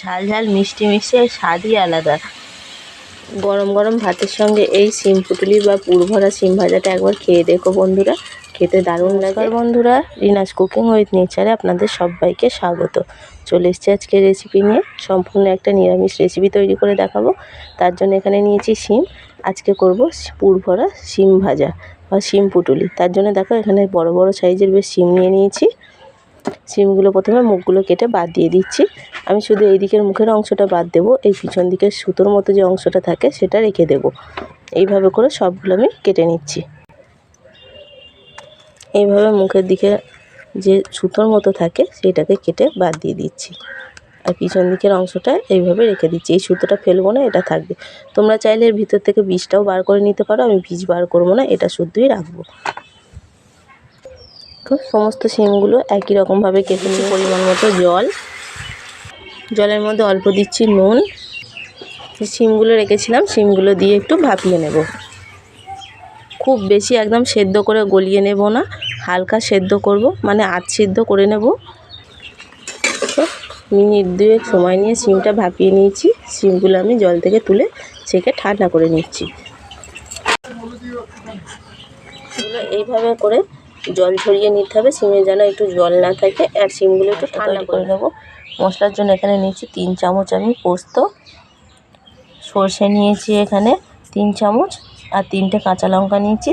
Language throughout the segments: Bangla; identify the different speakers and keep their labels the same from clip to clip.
Speaker 1: ঝাল ঝাল মিষ্টি মিষ্টি আর স্বাদই আলাদা। গরম গরম ভাতের সঙ্গে এই শিম পুটুলি বা পুরভরা শিম ভাজাটা একবার খেয়ে দেখো বন্ধুরা, খেতে দারুণ লাগে। বন্ধুরা, রিনাস কুকিং উইথ নেচারে আপনাদের সবাইকে স্বাগত। চলে এসেছি আজকে রেসিপি নিয়ে, সম্পূর্ণ একটা নিরামিষ রেসিপি তৈরি করে দেখাবো। তার জন্য এখানে নিয়েছি শিম, আজকে করব পুরভরা শিম ভাজা বা শিম পুটুলি। তার জন্য দেখো এখানে বড় বড় সাইজের বেশ শিম নিয়ে নিয়েছি। শিমগুলো প্রথমে মুখগুলো কেটে বাদ দিয়ে দিচ্ছি। আমি শুধু এই দিকের মুখের অংশটা বাদ দেবো, এই পিছন দিকের সুতোর মতো যে অংশটা থাকে সেটা রেখে দেব। এইভাবে করে সবগুলো আমি কেটে নিচ্ছি। এইভাবে মুখের দিকে যে সুতোর মতো থাকে সেটাকে কেটে বাদ দিয়ে দিচ্ছি, আর পিছন দিকের অংশটা এইভাবে রেখে দিচ্ছি। এই সুতোটা ফেলবো না, এটা থাকবে। তোমরা চাইলে এর ভিতর থেকে বীজটাও বার করে নিতে পারো, আমি বীজ বার করবো না, এটা শুদ্ধই রাখবো। তো সমস্ত শিমগুলো একই রকমভাবে কেটে নিয়ে পরিমাণ মতো জলের মধ্যে অল্প দিচ্ছি নুন। শিমগুলো রেখেছিলাম, শিমগুলো দিয়ে একটু ভাপিয়ে নেব। খুব বেশি একদম সেদ্ধ করে গলিয়ে নেব না, হালকা সেদ্ধ করব, মানে আধ সেদ্ধ করে নেব। তো মিনিট দুয়েক সময় নিয়ে শিমটা ভাপিয়ে নিয়েছি। শিমগুলো আমি জল থেকে তুলে ছেঁকে ঠান্ডা করে নিচ্ছি। এইভাবে করে জল ঝরিয়ে নিতে হবে, শিমে যেন একটু জল না থাকে। আর শিমগুলো একটু ঠান্ডা করে নেব। মশলার জন্য এখানে নিয়েছি 3 চামচ আমি পোস্ত, সর্ষে নিয়েছি এখানে 3 চামচ, আর 3টে কাঁচা লঙ্কা নিয়েছি,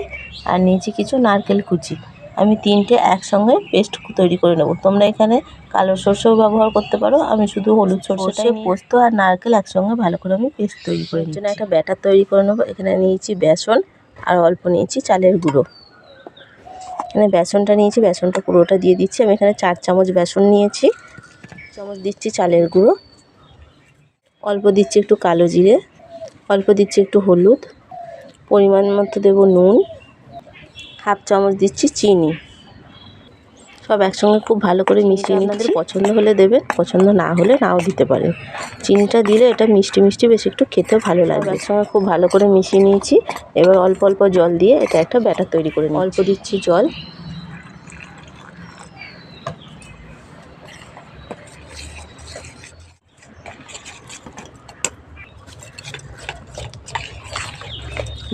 Speaker 1: আর নিয়েছি কিছু নারকেল কুচি। আমি 3টে একসঙ্গে পেস্ট তৈরি করে নেব। তোমরা এখানে কালো সর্ষেও ব্যবহার করতে পারো, আমি শুধু হলুদ সর্ষে, পোস্ত আর নারকেল একসঙ্গে ভালো করে আমি পেস্ট তৈরি করে নিচ্ছি। একটা ব্যাটার তৈরি করে নেব। এখানে নিয়েছি বেসন আর অল্প নিয়েছি চালের গুঁড়ো। এখানে বেসনটা নিয়েছি, বেসনটা পুরোটা দিয়ে দিচ্ছি। আমি এখানে 4 চামচ বেসন নিয়েছি, 1 চামচ দিচ্ছি চালের গুঁড়ো, অল্প দিচ্ছি একটু কালো জিরে, অল্প দিচ্ছি একটু হলুদ, পরিমাণ মতো দেবো নুন, 1/2 চামচ দিচ্ছি চিনি। সব একসঙ্গে খুব ভালো করে মিশিয়ে নিচ্ছি। পছন্দ হলে দেবেন, পছন্দ না হলে নাও দিতে পারেন। চিনিটা দিলে এটা মিষ্টি মিষ্টি বেশ একটু খেতে ভালো লাগবে। একসঙ্গে খুব ভালো করে মিশিয়ে নিয়েছি। এবার অল্প অল্প জল দিয়ে এটা একটা ব্যাটার তৈরি করে নিচ্ছি। অল্প দিচ্ছি জল,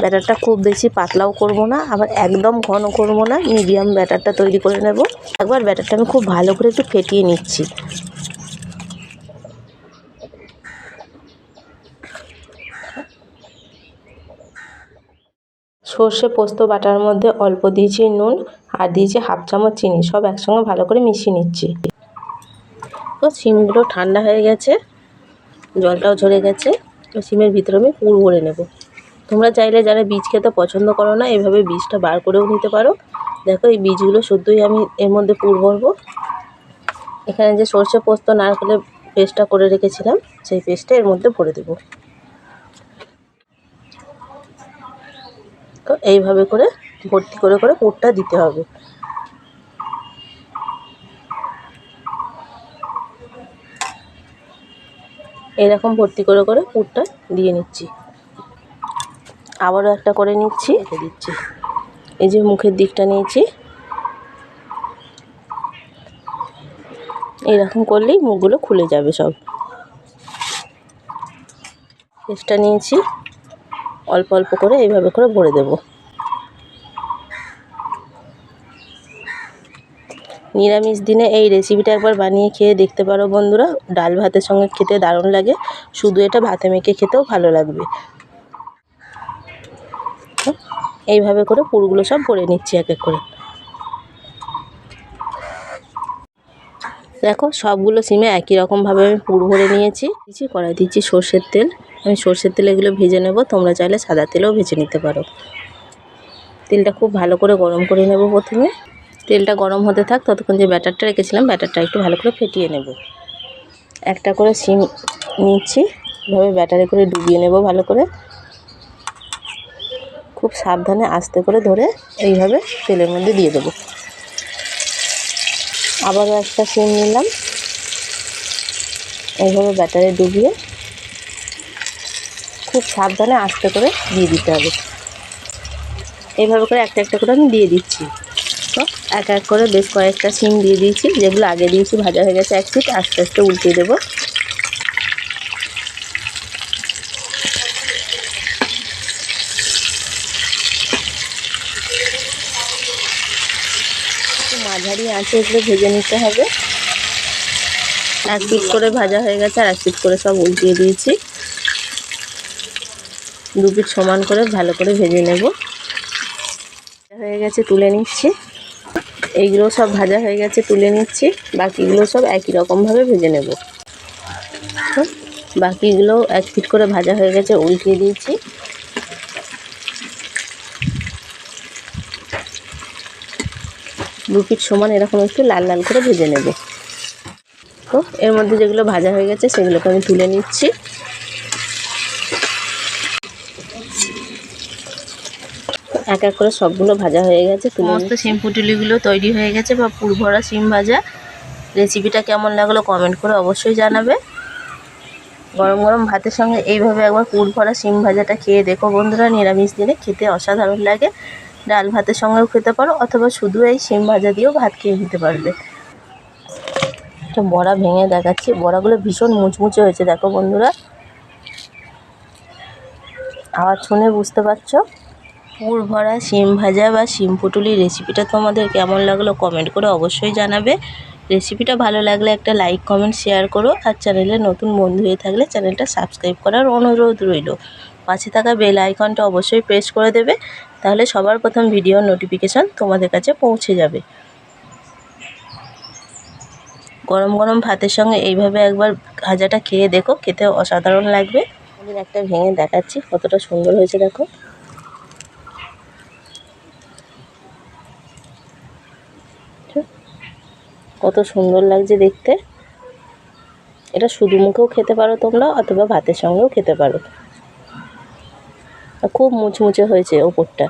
Speaker 1: ব্যাটারটা খুব বেশি পাতলাও করব না, আবার একদম ঘন করব না, মিডিয়াম ব্যাটারটা তৈরি করে নেব। একবার ব্যাটারটা আমি খুব ভালো করে একটু ফেটিয়ে নিচ্ছি। সর্ষে পোস্ত বাটার মধ্যে অল্প দিয়েছি নুন আর দিয়েছি 1/2 চামচ চিনি, সব একসঙ্গে ভালো করে মিশিয়ে নিচ্ছি। তো শিমগুলো ঠান্ডা হয়ে গেছে, জলটাও ঝরে গেছে। তো শিমের ভিতরে আমি পুর ভরে নেব। তোমরা চাইলে যারা বীজ খেতে পছন্দ করো না, এভাবে বীজটা বার করেও নিতে পারো। দেখো এই বীজগুলো শুদ্ধই আমি এর মধ্যে পুর ভরবো। এখানে যে সর্ষে পোস্ত নারকেলের পেস্টটা করে রেখেছিলাম, সেই পেস্টটা এর মধ্যে ভরে দেব। তো এইভাবে করে ভর্তি করে করে পুরটা দিতে হবে। এইরকম ভর্তি করে করে পুরটা দিয়ে নিচ্ছি। আবারও একটা করে নিচ্ছি, রেখে দিচ্ছি। এই যে মুখের দিকটা নিয়েছি, এইরকম করলেই মুখগুলো খুলে যাবে সব। পেস্টটা নিয়েছি, অল্প অল্প করে এইভাবে করে ভরে দেব। নিরামিষ দিনে এই রেসিপিটা একবার বানিয়ে খেয়ে দেখতে পারো বন্ধুরা, ডাল ভাতের সঙ্গে খেতে দারুণ লাগে, শুধু এটা ভাতে মেখে খেতেও ভালো লাগবে। এইভাবে করে পুরগুলো সব ভরে নিচ্ছি এক এক করে। দেখো সবগুলো সিমে একই রকমভাবে আমি পুর ভরে নিয়েছি। কড়াই দিচ্ছি সর্ষের তেল, আমি সর্ষের তেলে এগুলো ভেজে নেব। তোমরা চাইলে সাদা তেলেও ভেজে নিতে পারো। তেলটা খুব ভালো করে গরম করে নেব। প্রথমে তেলটা গরম হতে থাক, ততক্ষণ যে ব্যাটারটা রেখেছিলাম ব্যাটারটা একটু ভালো করে ফেটিয়ে নেব। একটা করে সিম নিচ্ছি, এভাবে ব্যাটারে করে ডুবিয়ে নেব ভালো করে। খুব সাবধানে আস্তে করে ধরে এইভাবে তেলের মধ্যে দিয়ে দেবো। আবারও একটা সিম নিলাম, এইভাবে ব্যাটারে ডুবিয়ে খুব সাবধানে আস্তে করে দিয়ে দিতে হবে। এইভাবে করে একটা একটা করে আমি দিয়ে দিচ্ছি। তো এক এক করে বেশ কয়েকটা সিম দিয়ে দিয়েছি, যেগুলো আগে দিয়েছি ভাজা হয়ে গেছে এক সিট। আস্তে আস্তে উল্টে দেবো। মাঝারি আঁচে এগুলো ভেজে নিতে হবে। এক পিঠ করে ভাজা হয়ে গেছে, আর এক পিঠ করে সব উল্টিয়ে দিয়েছি। দু পিঠ সমান করে ভালো করে ভেজে নেব। হয়ে গেছে, তুলে নিচ্ছি। এইগুলো সব ভাজা হয়ে গেছে, তুলে নিচ্ছি। বাকিগুলো সব একই রকমভাবে ভেজে নেব। বাকিগুলো এক পিঠ করে ভাজা হয়ে গেছে, উল্টিয়ে দিয়েছি। দু পিঠ সমান এরকম একটু লাল লাল করে ভেজে নেব। তো এর মধ্যে যেগুলো ভাজা হয়ে গেছে সেগুলোকে আমি তুলে নিচ্ছি। এক এক করে সবগুলো ভাজা হয়ে গেছে। সমস্ত সিম পুটুলিগুলো তৈরি হয়ে গেছে, বা পুর ভরা সিম ভাজা। রেসিপিটা কেমন লাগলো কমেন্ট করে অবশ্যই জানাবে। গরম গরম ভাতের সঙ্গে এইভাবে একবার পুর ভরা সিম ভাজাটা খেয়ে দেখো বন্ধুরা, নিরামিষ দিনে খেতে অসাধারণ লাগে। ডাল ভাতের সঙ্গেও খেতে পারো, অথবা শুধু এই সিম ভাজা দিয়েও ভাত খেয়ে নিতে পারবে। একটা বড়া ভেঙে দেখাচ্ছি। বড়াগুলো ভীষণ মুচমুচে হয়েছে দেখো বন্ধুরা, আওয়াজ শুনে বুঝতে পারছো। পুর ভরা সিম ভাজা বা সিম পুটুলি রেসিপিটা তোমাদের কেমন লাগলো কমেন্ট করে অবশ্যই জানাবে। রেসিপিটা ভালো লাগলে একটা লাইক কমেন্ট শেয়ার করো, আর চ্যানেলে নতুন বন্ধু হয়ে থাকলে চ্যানেলটা সাবস্ক্রাইব করার অনুরোধ রইল। পাশে থাকা বেল আইকনটা অবশ্যই প্রেস করে দেবে, তাহলে সবার প্রথম ভিডিওর নোটিফিকেশন তোমাদের কাছে পৌঁছে যাবে। গরম গরম ভাতের সঙ্গে এইভাবে একবার ভাজাটা খেয়ে দেখো, খেতে অসাধারণ লাগবে। আমি একটা ভেঙে দেখাচ্ছি কতটা সুন্দর হয়েছে দেখো। কত সুন্দর লাগছে দেখতে। এটা শুধু মুখেও খেতে পারো তোমরা, অথবা ভাতের সঙ্গেও খেতে পারো। খুব মুচমুচে হয়েছে ওপরটা।